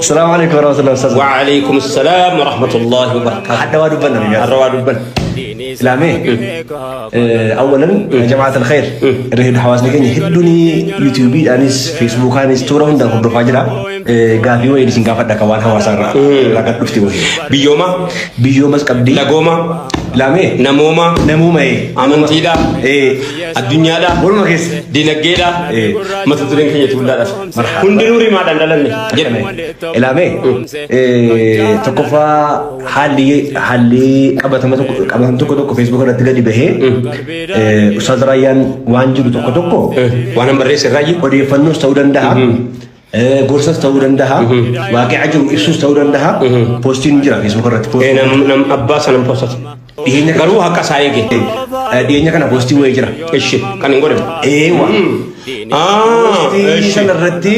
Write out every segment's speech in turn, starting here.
السلام عليكم ورحمة الله وبركاته. وعليكم السلام ورحمة الله وبركاته. حد وادو بنا يا الرواد بن إسلامي. أولا يا جماعة الخير الرهيب حواس نجني هدوني يوتيوبي أنيس فيسبوك أنيس تورهم ده خبر فاجرة قافي وين سنقافة دكوان حواسا لقد نفتي وهي بيوما سكبدي لقوما لامي نموما أمانتي دا الدنيا دا ولما كيس دينك دا ما تدرين كي يتولد دا كندي نوري ما دندلني جرمي إلامي تكفى حالي قبل تكو فيسبوك رتجا دي به أستاذ ريان وانجو تكو وانا مريس الرأي ودي فنوس تودن ده غورسس تودن ده واقع عجم إسوس تودن ده بوستين جرا فيسبوك رت نم أباس نم بوست دينك كروها كسايق دينك أنا بوستي ويجرا إيش كان يقول إيش أنا ردي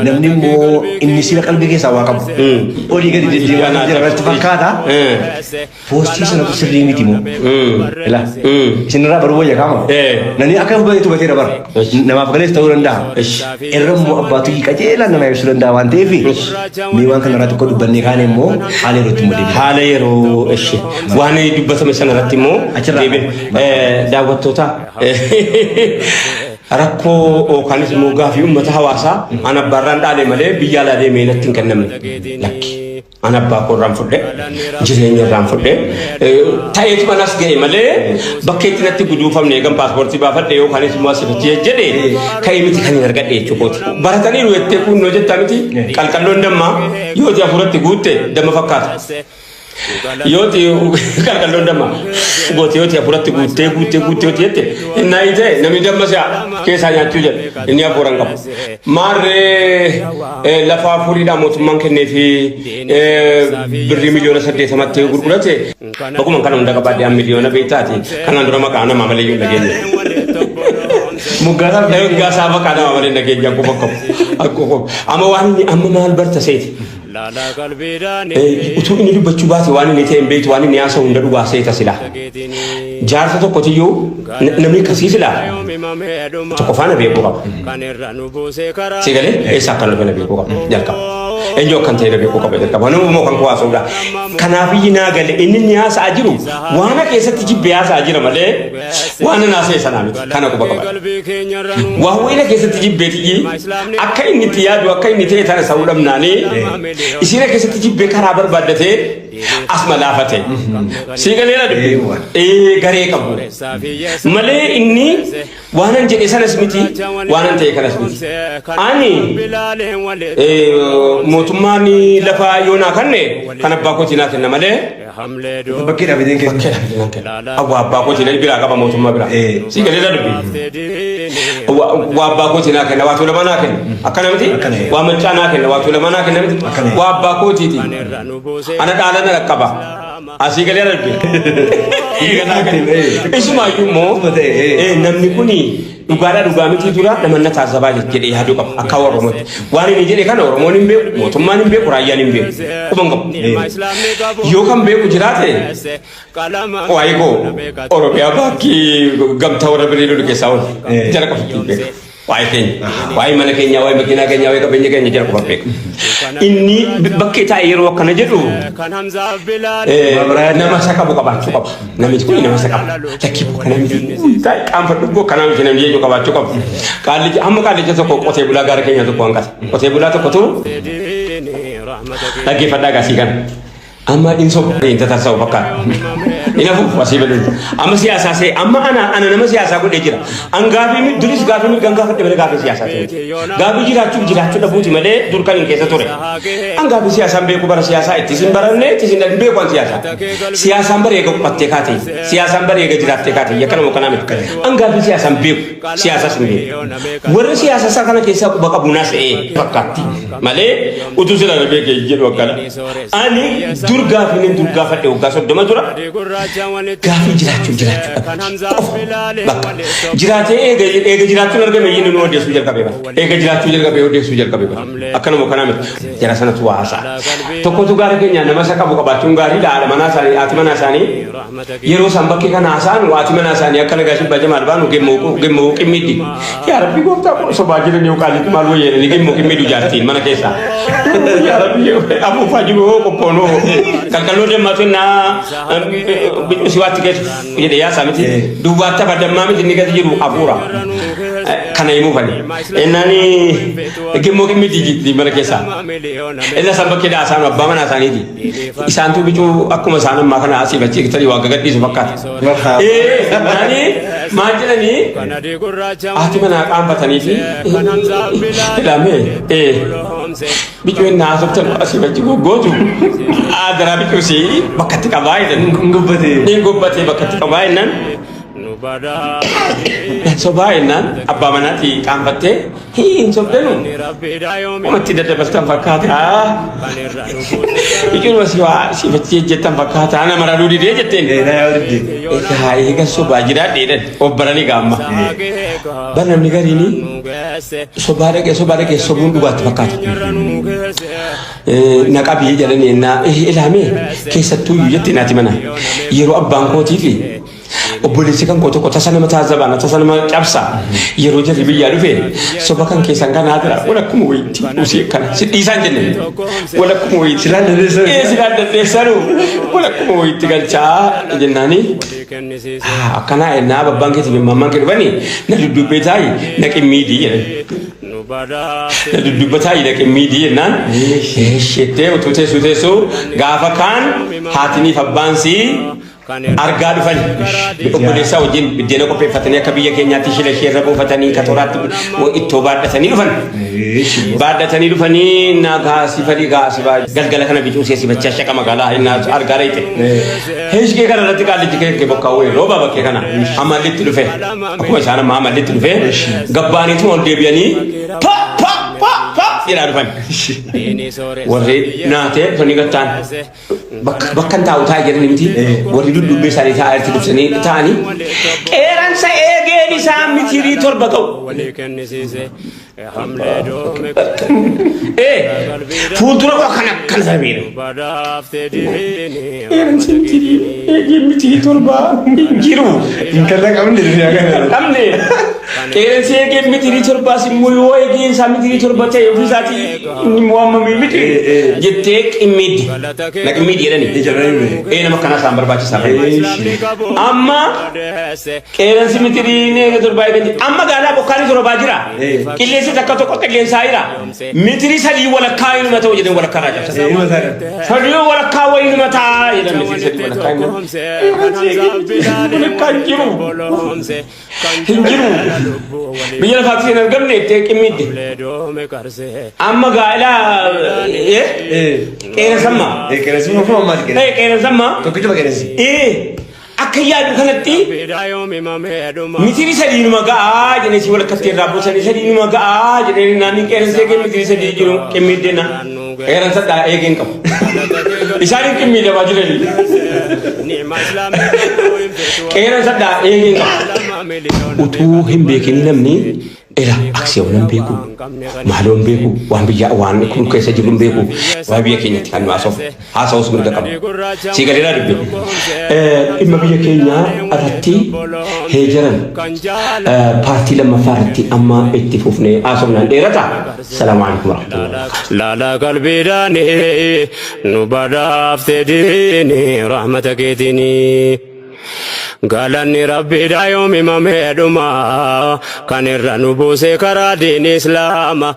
نمني مو إني سيرك قلبي كيس أواقب أولي كده جدي وانا جرا تفكاتا بوستي سنة تسري ميتيمو لا سنرا بروجا كامو نني أكمل بيتو بتيرا بر نما فكرت تورن ده إرم مو أباتي كجيلا نما يسرن ده وان تيفي ميوان كنا راتو كده بني كاني مو حالي رتمو دي حالي رو إيش وانا يدبس مثلا رتمو دعوتوتا rakkoo kanis mugaa fi ummata hawaasaa ana barraan dhaale malee biyya alaa meenatti hin kennamne lakki ana abbaa korraan fudhe jireenya irraan fudhe ta'eetu manas ga'e malee bakkeetti natti guduufamne eegan paaspoortii baafadhe yookaanis immoo asirratti jedhe ka'ee miti kan hin argadhe jechuukooti baratanii ruwettee kunnoo jettaa miti qalqalloon dammaa yooti afuratti guutte damma fakkaata yooti qalqalloon dammaa gooti yooti afuratti guuttee yooti jette innaa ite namni damma si'a keessaa nyaachuu jedhe inni afuuran qabu maarree lafa afuriidhaa mootummaan kennee fi birrii miliyoona 8 gurgurate akkuma kana hunda qabaadde miliyoona beektaati kanaan dura maqaa namaa malee yoo dhageenya muggaasaa maqaa namaa malee dhageenya akkuma amma waan inni amma maal barta seeti utuu inni dubbachuu baate waan inni ta'e hin beektu waan inni haasa'u hunda dhugaa seeta silaa jaarsa tokkotiyyuu namni akkasii silaa tokko faana beekuu qaba sigalee eessaa akka lafana beekuu qaba jalqaba eenyu akkan ta'e beekuu qaba jalqaba nama immoo kan kuwaasuudha kanaafiyyi naa gale inni inni haasa'aa jiru waan keessatti jibbee haasa'aa jira malee waan naasa'e sanaa miti kana quba qaba waan wayina keessatti jibbeetiyyi akka inni itti yaadu akka inni ta'e tana sa'uu dhabnaanii isina keessatti jibbee karaa barbaaddatee asma laafate sigalee na dubbi garee qabu malee inni waanan jedhe sanas miti waanan ta'e kanas miti ani mootummaan lafa yoonaa kanne kan abbaa kootii naa kenna malee bakkeedha bideen keessa awwa abbaa kootii biraa qaba mootummaa biraa sigalee na dubbi waa abbaa kootii naa kenna waatu lama naa kenna akkana miti waa maccaa naa kenna waatu lama naa kenna miti waa abbaa kootiiti ana dhaalana rakkaba asii galee arge isumaayyuu immoo namni kuni dhugaa miti dura namanna taasifaa jedhee yaaduu qaba akka Oromootti waan inni jedhe kana Oromoon hin beeku mootummaan hin beeku raayyaan hin beeku quban qabu yoo kan beeku jiraate waayikoo Oromiyaa bakkii gamtaa warra birii lolu keessaa oolu jala qabatu beeku waa'ee keenya waa'ee mana keenya waa'ee makiinaa keenya waa'ee qabeenya keenya jala quba beeku inni bakkee taa'e yeroo akkana jedhu nama isa qabu qabaachuu qaba namichi kun nama isa qabu lakkii boo kana miti taa'e qaanfadhu boo kana miti namni jechuun qabaachuu qabu amma qaallicha tokko qotee bulaa gaara keenya tokko hanqata qotee bulaa tokkotu dhaggeeffadhaa gaasii kana amma inso inta tarsa'u fakkaata inafu wasii bedun amma siyaasaa see amma ana nama siyaasaa godhee jira an gaafii duris gaafii gangaa fadhe malee gaafii siyaasaa ta'e gaafii jiraachuu dhabuuti malee dur kan hin keessa ture an gaafii siyaasaan beeku bara siyaasaa itti sin baranne itti sin dhabin beeku an siyaasaan bara eega qubattee kaate siyaasaan bara eega jiraattee kaate yakkanuma kanaa miti an gaafii siyaasaan beeku siyaasaas hin beeku warri siyaasaa kana keessaa quba qabu naas fakkaatti malee utuu sila beekee jedhu akkana ani dur gaafii fadhe waggaa 30 dura gaafi jiraachuu bakka jiraatee eega jiraachuu argame yini nu odeessuu jalqabee bara eega jiraachuu jalqabee odeessuu jalqabee bara akkanuma kana miti jara sanatu waasaa tokkotu gaara keenya nama isa qabu qabaachuun gaarii haadha manaa isaanii haati manaa isaanii yeroo isaan bakkee kana haasaan haati manaa isaanii akka nagaa shibbaa jamaal baanu gemmoo qimmiddi yaa rabbi gooftaa sobaa jiran yoo qaalitti maal wayyeedhani gemmoo qimmidu jaartiin mana keessaa yaa rabbi afuufaa jiru qophoonoo kalkaloo deemmafinnaa siwaatti geessu jedhe yaa saamiti duwwaatti abadammaa miti inni gadi jiru afuura kana himuu fani ennani gemmoo qimmiddi jirti mana keessaa illa san bakkee haasaan abbaa manaa isaaniiti isaantu bicuu akkuma isaan ammaa kana asii bachii tarii waa gagadhiisu fakkaata nani maal jedhanii haati manaa qaanfatanii fi ilame bicuu inni haasoftan asii bachii goggootu aadaraa bicuu si bakkatti qabaa jedhan gobbatee bakkatti qabaa jennan sobaa jennaan abbaa manaati qaanfattee hin sobdanu umatti daddabaltan fakkaata biqilu si bachii jettan fakkaata nama raduu didee jetteen eegan sobaa jiraadheedhan obbaranii gaamma bar namni gariini sobaa dhaqee sobuun dhugaatti fakkaata naqabii jedhanii ennaa ilaamee keessattuu iyyuu jettee naati mana yeroo abbaan kootii fi obboleessi kan tokko tasa nama taazabana tasa nama cabsa yeroo jarri biyyaa dhufe soba kan keessan kan haadira walakkuma wayitti usee kana si dhiisaan jenne walakkuma wayitti silaan dandeessanu walakkuma wayitti galchaa jennaani akkana ennaa babbaan keessa mammaan kee dhufanii na duddubbee taayi na qimmiidii jedhan na duddubbee taayi na qimmiidii jennaan sheettee utuu teessuu gaafa kaan haatiniif abbaansi argaa dhufan obboleessaa wajjin biddeena qopheeffatanii akka biyya keenyaatti shila isheerra buufatanii katoraatti ittoo baadhatanii dhufanii naa gaasifanii gaasifaa galgala kana bicuu seesifachaa shaqa magaalaa innaa argaa reete heeshkee kana irratti qaallichi kee bokkaawwee rooba bakkee kana amallitti dhufe akkuma isaan amma amallitti dhufe gabbaaniitu ol deebi'anii jedhaa dhufan warri naatee dhufanii gattaan bakka hin taa'u taa'e jedhanii miti warri duddubbee isaanii taa'aa irratti dubbisanii ta'anii qeeransa eegeen isaa mitirii torba qabu fuuldura kan sarbiidha qeeransa mitirii eegeen mitirii torba jiru hin kalla qabne qeeransa eegeen mitirii torbaas immoo yoo eegeen isaa mitirii torba ta'e ofiisaati inni mo'ammamii miti jettee qimmiiddi na qimmiiddi jedhanii nama kana isaan barbaachisaa amma qeeransi mitirii eega torbaa eeganii amma gaalaa bokkaanii torbaa jira qilleensi takka tokko qilleensaa jira mitirii sadii walakkaa inuma ta'u jedhan walakkaa raajabsa sadii walakkaa wayinuma ta'a jedhan mitirii sadii walakkaa hin jiru biyya lafaatti hin argamne itti qimmiiddi amma gaalaa qeeransamma tokkichuma qeeransi akka yaadu kanatti mitirii sadiinuma ga'aa jedhanii si walakkatti irraa buusanii sadiinuma ga'aa jedhanii naanni qeeransee kee mitirii sadii jiru qimmiiddeena qeeransadhaa eegeen qabu isaanin qimmiidhamaa jiranii qeeransadhaa eegeen qabu utuu hin beekinii namni ila aksiyonan beeku maaloon beeku waan biyya waan kun keessa jiru beeku waan biyya keenyatti kan haasa'us mirga qabu si galeeraa dubbe dhimma biyya keenya irratti heejaran paartii lammaffaa irratti amma itti fufnee haasofnaan dheerata salaamu alaikum warahmatullahi laala qalbiidhaani nu badhaafte diini rahmata keetiini galanni rabbiidha yoomimamee dhuma kan irra nu buuse karaa diin islaama.